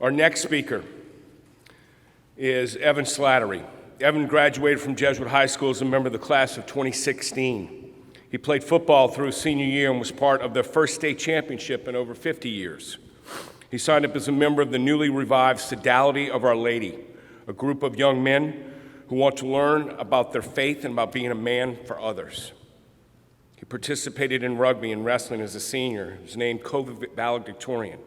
Our next speaker is Evan Slattery. Evan graduated from Jesuit High School as a member of the class of 2016. He played football through his senior year and was part of their first state championship in over 50 years. He signed up as a member of the newly revived Sodality of Our Lady, a group of young men who want to learn about their faith and about being a man for others. He participated in rugby and wrestling as a senior. He was named co-valedictorian.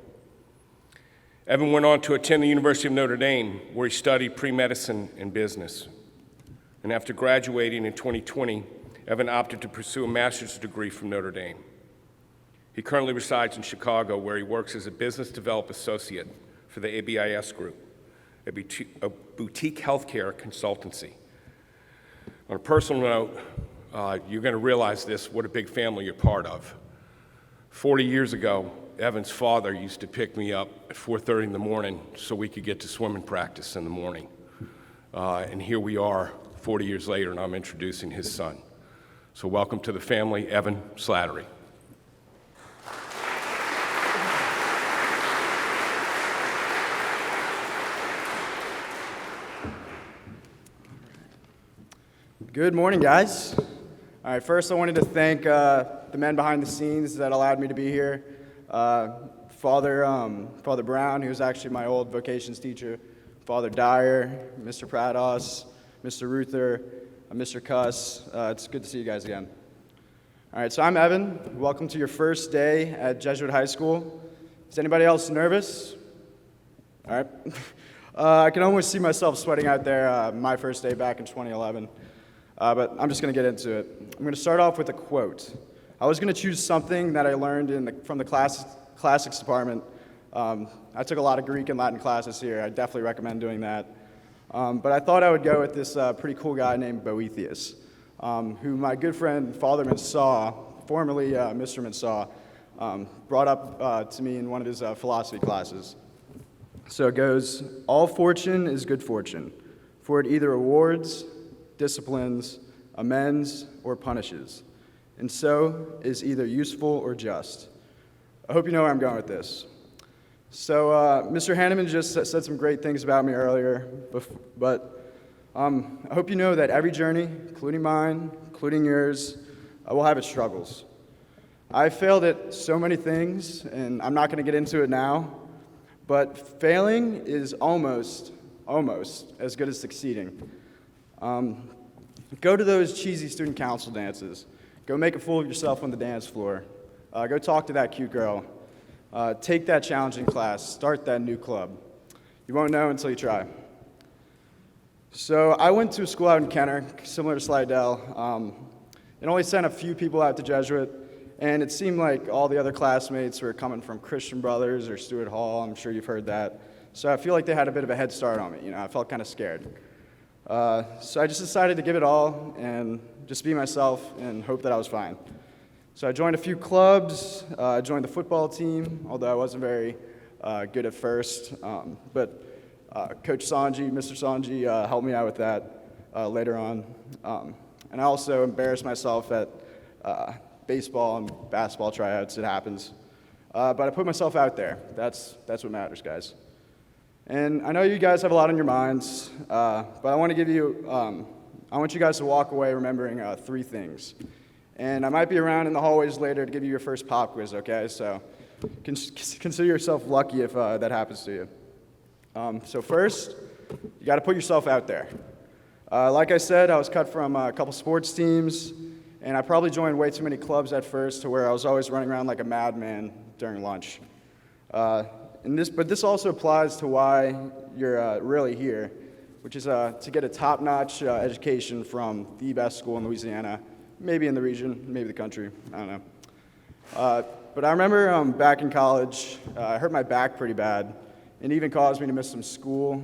Evan went on to attend the University of Notre Dame, where he studied pre-medicine and business. And after graduating in 2020, Evan opted to pursue a master's degree from Notre Dame. He currently resides in Chicago, where he works as a business development associate for the ABIS Group, a boutique healthcare consultancy. On a personal note, you're going to realize this, what a big family you're part of. 40 years ago, Evan's father used to pick me up at 4:30 in the morning so we could get to swimming practice in the morning. And here we are 40 years later, and I'm introducing his son. So welcome to the family, Evan Slattery. Good morning, guys. All right, first I wanted to thank the men behind the scenes that allowed me to be here. Father Brown, who was actually my old vocations teacher, Father Dyer, Mr. Prados, Mr. Ruther, Mr. Cuss. It's good to see you guys again. All right, so I'm Evan. Welcome to your first day at Jesuit High School. Is anybody else nervous? All right. I can almost see myself sweating out there my first day back in 2011. But I'm just going to get into it. I'm going to start off with a quote. I was going to choose something that I learned from the classics department. I took a lot of Greek and Latin classes here. I definitely recommend doing that. But I thought I would go with this pretty cool guy named Boethius, who my good friend Father Mansaw, formerly Mr. Mansaw, brought up to me in one of his philosophy classes. So it goes, "All fortune is good fortune, for it either awards, disciplines, amends, or punishes, and so is either useful or just." I hope you know where I'm going with this. So Mr. Hanneman just said some great things about me earlier, but I hope you know that every journey, including mine, including yours, will have its struggles. I failed at so many things, and I'm not going to get into it now, but failing is almost as good as succeeding. Go to those cheesy student council dances. Go make a fool of yourself on the dance floor. Go talk to that cute girl. Take that challenging class. Start that new club. You won't know until you try. So I went to a school out in Kenner, similar to Slidell. It only sent a few people out to Jesuit, and it seemed like all the other classmates were coming from Christian Brothers or Stuart Hall. I'm sure you've heard that. So I feel like they had a bit of a head start on me. I felt kind of scared. So I just decided to give it all and just be myself and hope that I was fine. So I joined a few clubs, joined the football team, although I wasn't very good at first. But Coach Sanji, Mr. Sanji, helped me out with that later on. And I also embarrassed myself at baseball and basketball tryouts. It happens. But I put myself out there. That's what matters, guys. And I know you guys have a lot on your minds, but I want you guys to walk away remembering three things. And I might be around in the hallways later to give you your first pop quiz, okay? So consider yourself lucky if that happens to you. So first, you got to put yourself out there. Like I said, I was cut from a couple sports teams, and I probably joined way too many clubs at first to where I was always running around like a madman during lunch. But this also applies to why you're really here, which is to get a top-notch education from the best school in Louisiana, maybe in the region, maybe the country, I don't know. But I remember back in college, I hurt my back pretty bad, and it even caused me to miss some school.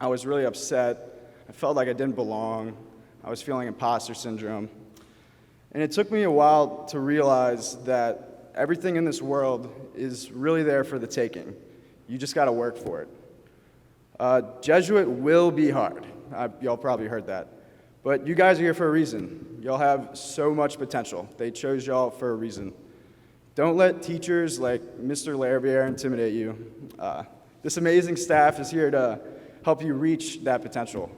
I was really upset. I felt like I didn't belong. I was feeling imposter syndrome. And it took me a while to realize that everything in this world is really there for the taking. You just got to work for it. Jesuit will be hard. Y'all probably heard that. But you guys are here for a reason. Y'all have so much potential. They chose y'all for a reason. Don't let teachers like Mr. Larabier intimidate you. This amazing staff is here to help you reach that potential.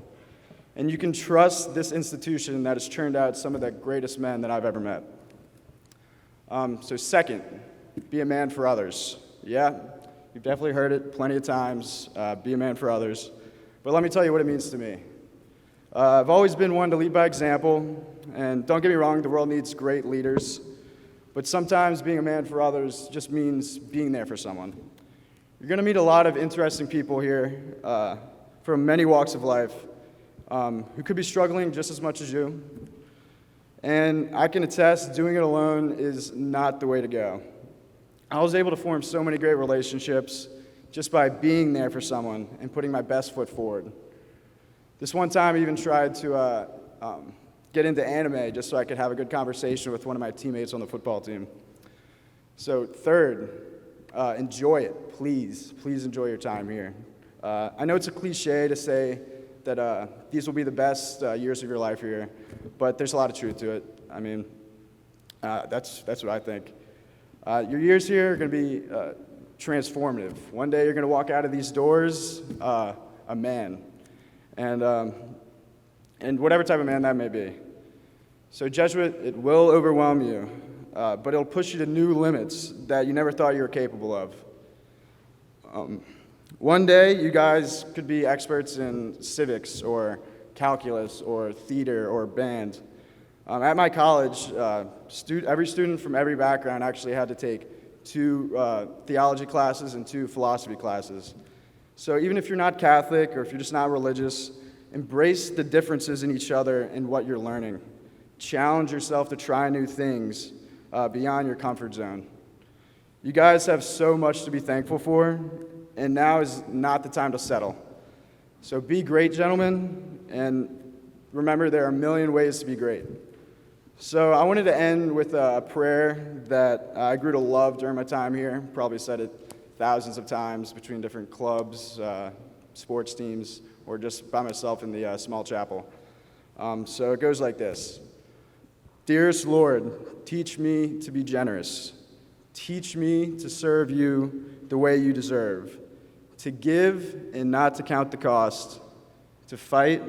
And you can trust this institution that has churned out some of the greatest men that I've ever met. So second, be a man for others. Yeah, you've definitely heard it plenty of times, be a man for others. But let me tell you what it means to me. I've always been one to lead by example, and don't get me wrong, the world needs great leaders, but sometimes being a man for others just means being there for someone. You're going to meet a lot of interesting people here from many walks of life who could be struggling just as much as you, and I can attest doing it alone is not the way to go. I was able to form so many great relationships just by being there for someone and putting my best foot forward. This one time I even tried to get into anime just so I could have a good conversation with one of my teammates on the football team. So third, enjoy it. Please enjoy your time here. I know it's a cliche to say that these will be the best years of your life here, but there's a lot of truth to it. I mean, that's what I think. Your years here are going to be transformative. One day you're going to walk out of these doors a man, and whatever type of man that may be. So Jesuit, it will overwhelm you, but it'll push you to new limits that you never thought you were capable of. One day you guys could be experts in civics or calculus or theater or band. At my college, every student from every background actually had to take 2 theology classes and 2 philosophy classes. So even if you're not Catholic or if you're just not religious, embrace the differences in each other and what you're learning. Challenge yourself to try new things beyond your comfort zone. You guys have so much to be thankful for, and now is not the time to settle. So be great, gentlemen, and remember there are a million ways to be great. So I wanted to end with a prayer that I grew to love during my time here. Probably said it thousands of times between different clubs, sports teams, or just by myself in the small chapel. So it goes like this. Dearest Lord, teach me to be generous. Teach me to serve you the way you deserve, to give and not to count the cost, to fight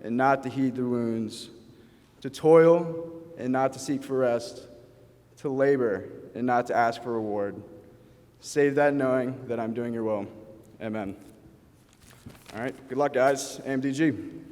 and not to heed the wounds, to toil and not to seek for rest, to labor and not to ask for reward. Save that knowing that I'm doing your will. Amen. All right, good luck, guys. AMDG.